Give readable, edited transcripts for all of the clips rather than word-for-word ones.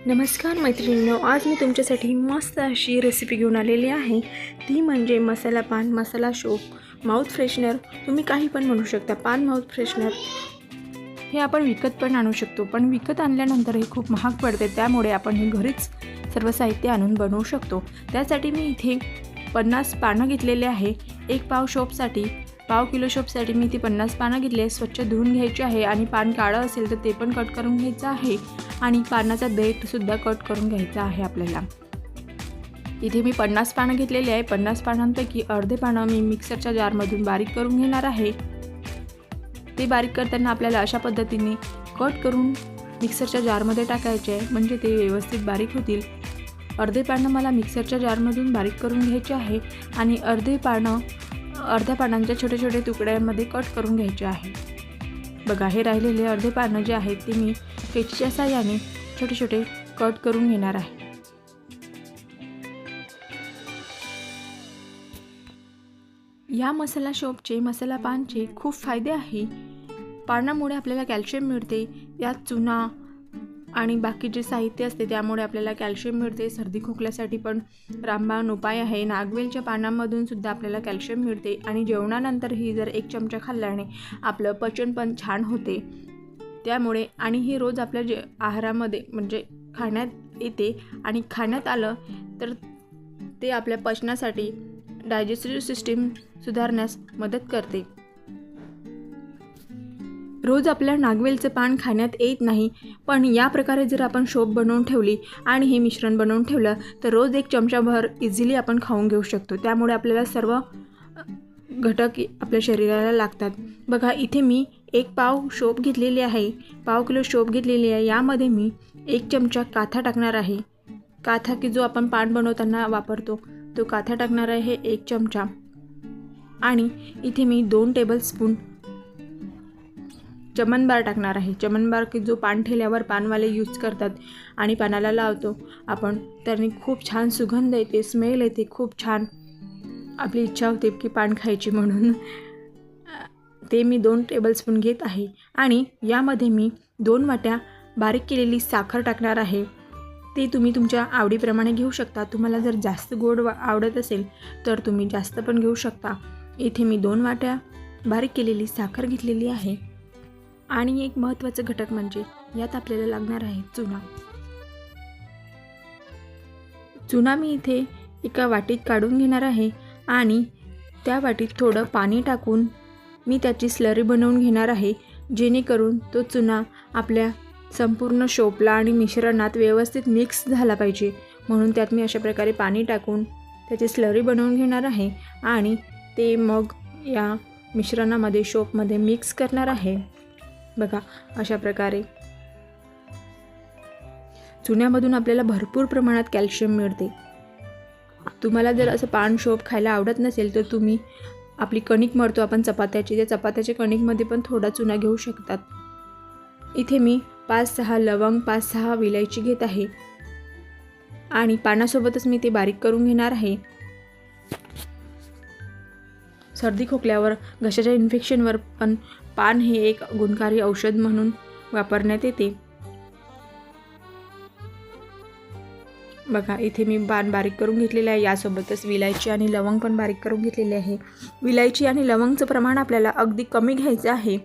नमस्कार मैत्रिणींनो, आज मी तुमच्यासाठी मस्त अशी रेसिपी घेऊन आलेली आहे. ती म्हणजे मसाला पान, मसाला शोप, माउथ फ्रेशनर. तुम्ही काही पण म्हणू शकता. पान माउथ फ्रेशनर हे आपण विकत पण आणू शकतो, पण विकत आणल्यानंतर हे खूप महाग पडते. त्यामुळे आपण हे घरीच सर्व साहित्य आणून बनवू शकतो. त्यासाठी मी इथे 50 पानं घेतलेले आहे. एक पाव शोपसाठी, पाव किलो शोपसाठी मी ती 50 पानं घेतली आहे. स्वच्छ धुवून घ्यायची आहे आणि पान काळं असेल तर ते पण कट करून घ्यायचं आहे आणि पानाचा देठसुद्धा कट करून घ्यायचा आहे आपल्याला. इथे मी 50 पानं घेतलेली आहे. 50 पानांपैकी अर्धे पानं मी मिक्सरच्या जारमधून बारीक करून घेणार आहे. ते बारीक करताना आपल्याला अशा पद्धतीने कट करून मिक्सरच्या जारमध्ये टाकायचे आहे, म्हणजे ते व्यवस्थित बारीक होतील. अर्धे पानं मला मिक्सरच्या जारमधून बारीक करून घ्यायचे आहे आणि अर्ध्या पानांच्या छोटे छोटे तुकड्यांमध्ये कट करून घ्यायचे आहे. बघा, हे राहिलेले अर्धे पानं जे आहेत ते मी कैचीच्या साहाय्याने छोटे छोटे कट करून घेणार आहे. या मसाला शोपचे, मसाला पानचे खूप फायदे आहे. पानामुळे आपल्याला कॅल्शियम मिळते. यात चुना आणि बाकी जे साहित्य असते त्यामुळे आपल्याला कॅल्शियम मिळते. सर्दी खोकल्यासाठी पण रामबाण उपाय आहे. नागवेलच्या पानांमधून सुद्धा आपल्याला कॅल्शियम मिळते आणि जेवणानंतरही जर 1 चमचा खाल्ल्याने आपलं पचन पण छान होते. त्यामुळे आणि हे रोज आपल्या आहारामध्ये म्हणजे खाण्यात येते आणि खाण्यात आलं तर ते आपल्या पचनासाठी, डायजेस्टिव्ह सिस्टीम सुधारण्यास मदत करते. रोज आपल्याला नागवेलचं पान खाण्यात येत नाही, पण या प्रकारे जर आपण शोप बनवून ठेवली आणि हे मिश्रण बनवून ठेवलं तर रोज 1 चमचाभर इझिली आपण खाऊन घेऊ शकतो. त्यामुळे आपल्याला सर्व घटक आपल्या शरीराला लागतात. बघा, इथे मी 1 पाव शोप घेतलेली आहे. पाव किलो शोप घेतलेली आहे. यामध्ये मी 1 चमचा काथा टाकणार आहे. काथा की जो आपण पान बनवताना वापरतो तो काथा टाकणार आहे 1 चमचा. आणि इथे मी 2 टेबलस्पून चमनबार टाकणार आहे. चमनबार की जो पान ठेल्यावर पानवाले यूज करतात आणि पानाला लावतो आपण, त्याने खूप छान सुगंध येते, स्मेल येते, खूप छान. आपली इच्छा होते की पान खायची, म्हणून ते मी 2 टेबलस्पून घेत आहे. आणि यामध्ये मी 2 वाट्या बारीक केलेली साखर टाकणार आहे. ते तुम्ही तुमच्या आवडीप्रमाणे घेऊ शकता. तुम्हाला जर जास्त गोड आवडत असेल तर तुम्ही जास्त पण घेऊ शकता. इथे मी 2 वाट्या बारीक केलेली साखर घेतलेली आहे. आणि एक महत्त्वाचा घटक म्हणजे यात आपल्याला लागणार आहे चुना. चुना मी इथे एका वाटीत काढून घेणार आहे आणि त्या वाटीत थोडं पाणी टाकून मी त्याची स्लरी बनवून घेणार आहे, जेणेकरून तो चुना आपल्या संपूर्ण शोपला आणि मिश्रणात व्यवस्थित मिक्स झाला पाहिजे. म्हणून त्यात मी अशा प्रकारे पाणी टाकून त्याची स्लरी बनवून घेणार आहे आणि ते मग या मिश्रणामध्ये, शोपमध्ये मिक्स करणार आहे. बघा, अशा प्रकारे चुन्यामधून आपल्याला भरपूर प्रमाणात कॅल्शियम मिळते. तुम्हाला जर असं पान शोप खायला आवडत नसेल तर तुम्ही आपली कणिक मळतो आपण चपात्याची, त्या चपात्याच्या कणिकमध्ये पण थोडा चुना घेऊ शकतात. इथे मी 5-6 लवंग, 5-6 विलायची घेत आहे आणि पानासोबतच मी ते बारीक करून घेणार आहे. सर्दी खोकल्यावर, घशाच्या इन्फेक्शनवर पण पान हे एक गुणकारी औषध म्हणून वापरण्यात येते. बघा, इथे मी पान बारीक करून घेतलेले आहे. यासोबतच विलायची आणि लवंग पण बारीक करून घेतलेले आहे. विलायची आणि लवंगचं प्रमाण आपल्याला अगदी कमी घ्यायचं आहे.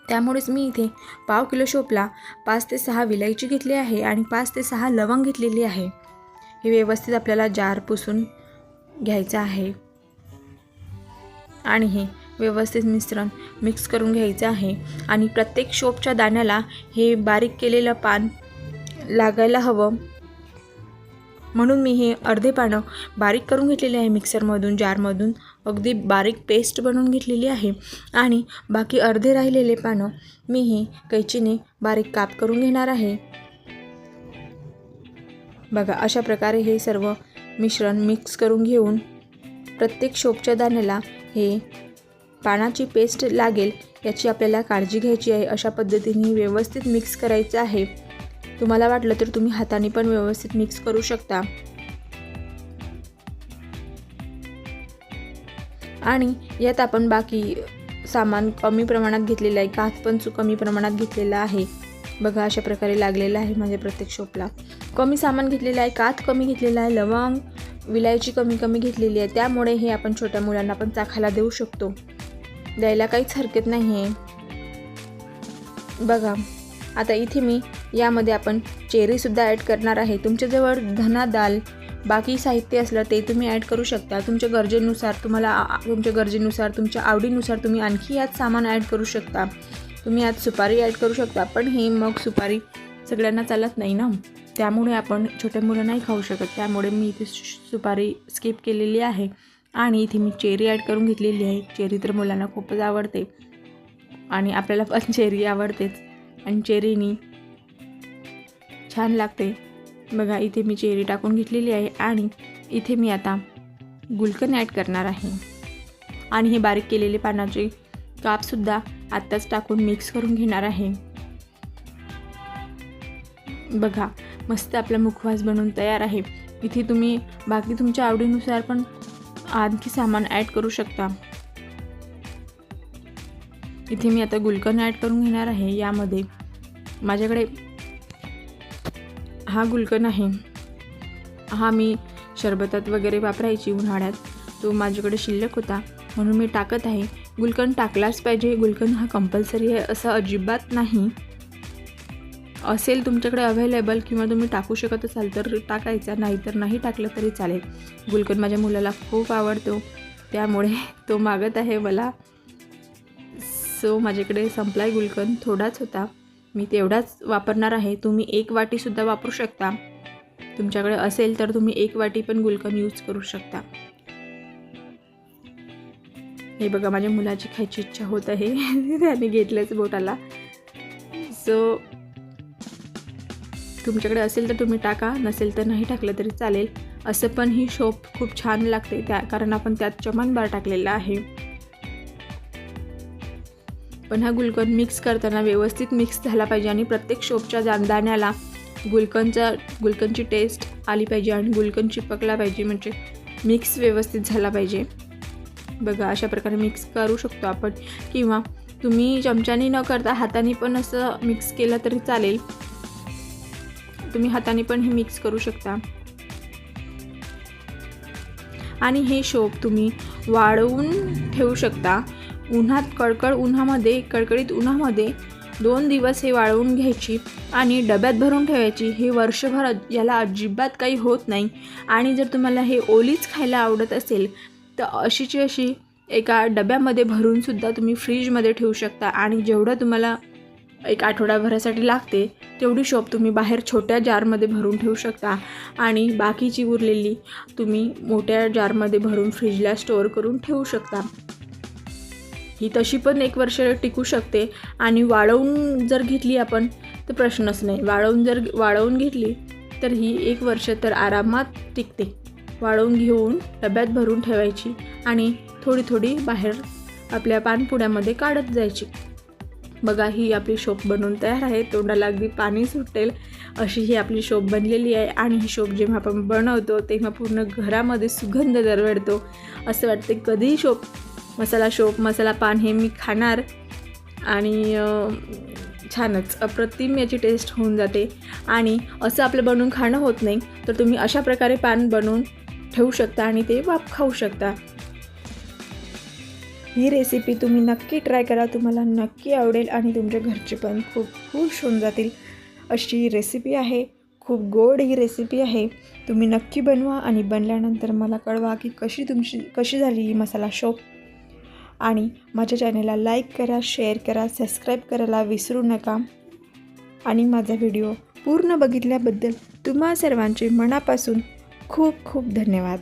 त्यामुळेच मी इथे पाव किलो शोपला 5 ते 6 विलायची घेतली आहे आणि 5 ते 6 लवंग घेतलेली आहे. हे व्यवस्थित आपल्याला जार पुसून घ्यायचं आहे आणि हे व्यवस्थित मिश्रण मिक्स करून घ्यायचं आहे. आणि प्रत्येक शोपच्या दाण्याला हे बारीक केलेलं पान लागायला हवं, म्हणून मी हे अर्धे पानं बारीक करून घेतलेले आहे मिक्सरमधून, जारमधून अगदी बारीक पेस्ट बनवून घेतलेली आहे. आणि बाकी अर्धे राहिलेले पानं मी हे कैचीने बारीक काप करून घेणार आहे. बघा, अशा प्रकारे हे सर्व मिश्रण मिक्स करून घेऊन प्रत्येक शोपच्या दाण्याला हे पानाची पेस्ट लागेल याची आपल्याला काळजी घ्यायची आहे. अशा पद्धतीने व्यवस्थित मिक्स करायचं आहे. तुम्हाला वाटलं तर तुम्ही हाताने पण व्यवस्थित मिक्स करू शकता. आणि यात आपण बाकी सामान कमी प्रमाणात घेतलेलं आहे. काथ पण कमी प्रमाणात घेतलेला आहे. बघा अशा प्रकारे लागलेला आहे माझ्या प्रत्येक शोपला. कमी सामान घेतलेलं आहे, कात कमी घेतलेला आहे, लवंग विलायची कमी घेतलेली आहे. त्यामुळे हे आपण छोट्या मुलांना पण चाखायला देऊ शकतो, द्यायला काहीच हरकत नाही आहे. बघा आता इथे मी यामध्ये आपण चेरीसुद्धा ॲड करणार आहे. तुमच्याजवळ धना दाल बाकी साहित्य असलं ते तुम्ही ॲड करू शकता. तुमच्या गरजेनुसार तुमच्या आवडीनुसार तुम्ही आणखी यात सामान ॲड करू शकता. तुम्ही यात सुपारी ॲड करू शकता, पण हे मग सुपारी सगळ्यांना चालत नाही ना, त्यामुळे आपण छोट्या मुलं नाही खाऊ शकत. त्यामुळे मी इथे सुपारी स्किप केलेली आहे आणि इथे मी चेरी ॲड करून घेतलेली आहे. चेरी तर मुलांना खूपच आवडते आणि आपल्याला पण चेरी आवडतेच आणि चेरीनी छान लागते. बघा इथे मी चेरी टाकून घेतलेली आहे आणि इथे मी आता गुलकंद ॲड करणार आहे आणि हे बारीक केलेले पानाचे कापसुद्धा आत्ताच टाकून मिक्स करून घेणार आहे. बघा मस्त आपला मुखवास बनवून तयार आहे. इथे तुम्ही बाकी तुमच्या आवडीनुसार पण आणखी सामान ॲड करू शकता. इथे मी आता गुलकंद ॲड करून घेणार आहे. यामध्ये माझ्याकडे हा गुलकंद आहे, हा मी शरबतात वगैरे वापरायची उन्हाळ्यात, तो माझ्याकडे शिल्लक होता म्हणून मी टाकत आहे. गुलकंद टाकलाच पाहिजे, गुलकंद हा कंपल्सरी आहे असं अजिबात नाही. असेल तुमच्याकडे अवेलेबल किंवा तुम्ही टाकू शकत असाल तर टाकायचा, नाहीतर नाही टाकलं तरी चालेल. गुलकंद माझ्या मुलाला खूप आवडतो त्यामुळे तो मागत आहे मला. सो माझ्याकडे संपलाय गुलकंद, थोडाच होता, मी तेवढाच वापरणार आहे. तुम्ही 1 वाटीसुद्धा वापरू शकता. तुमच्याकडे असेल तर तुम्ही 1 वाटी पण गुलकंद यूज करू शकता. हे बघा माझ्या मुलाची खायची इच्छा होत आहे त्याने घेतलंच बोटाला. सो तुमच्याकडे असेल तर तुम्ही टाका, नसेल तर नाही टाकलं तरी चालेल. असं पण ही शोप खूप छान लागते कारण आपण त्यात चमनबार टाकलेला आहे. पण हा गुलकंद मिक्स करताना व्यवस्थित मिक्स झाला पाहिजे आणि प्रत्येक शोपच्या दाण्याला गुलकंदची टेस्ट आली पाहिजे आणि गुलकंद चिपकला पाहिजे, म्हणजे मिक्स व्यवस्थित झाला पाहिजे. बघा अशा प्रकारे मिक्स करू शकतो आपण, किंवा तुम्ही चमच्याने न करता हाताने पण असं मिक्स केलं तरी चालेल. तुम्ही हाताने पण हे मिक्स करू शकता. आणि हे शोप तुम्ही वाळवून ठेवू शकता उन्हात, कडकडीत उन्हामध्ये 2 दिवस हे वाळवून घ्यायची आणि डब्यात भरून ठेवायची. हे वर्षभर याला अजिबात काही होत नाही. आणि जर तुम्हाला हे ओलीच खायला आवडत असेल तर अशीची अशी एका डब्यामध्ये भरूनसुद्धा तुम्ही फ्रीजमध्ये ठेवू शकता आणि जेवढं तुम्हाला 1 आठवडाभरासाठी लागते तेवढी शोप तुम्ही बाहेर छोट्या जारमध्ये भरून ठेवू शकता आणि बाकीची उरलेली तुम्ही मोठ्या जारमध्ये भरून फ्रीजला स्टोअर करून ठेवू शकता. ही तशी पण 1 वर्ष टिकू शकते आणि वाळवून जर घेतली आपण तर प्रश्नच नाही. वाळवून घेतली तर ही 1 वर्ष तर आरामात टिकते. वाळवून घेऊन डब्यात भरून ठेवायची आणि थोडी बाहेर आपल्या पानपुड्यामध्ये काढत जायची. बघा ही आपली शोप बनवून तयार आहे. तोंडाला अगदी पाणी सुटेल अशी ही आपली शोप बनलेली आहे. आणि ही शोप जेव्हा आपण बनवतो तेव्हा पूर्ण घरामध्ये सुगंध दरवळतो. असं वाटते कधी मसाला पान हे मी खाणार आणि छानच अप्रतिम याची टेस्ट होऊन जाते. आणि असं आपलं बनवून खाणं होत नाही तर तुम्ही अशा प्रकारे पान बनवून ठेवू शकता आणि ते खाऊ शकता. ही रेसिपी तुम्ही नक्की ट्राय करा, तुम्हाला नक्की आवडेल आणि तुमच्या घरचे पण खूप खुश होऊन जातील अशी ही रेसिपी आहे. खूप गोड ही रेसिपी आहे. तुम्ही नक्की बनवा आणि बनल्यानंतर मला कळवा की कशी झाली ही मसाला शोप. आणि माझ्या चॅनलला लाईक करा, शेअर करा, सबस्क्राईब करायला विसरू नका. आणि माझा व्हिडिओ पूर्ण बघितल्याबद्दल तुम्हा सर्वांचे मनापासून खूप खूप धन्यवाद.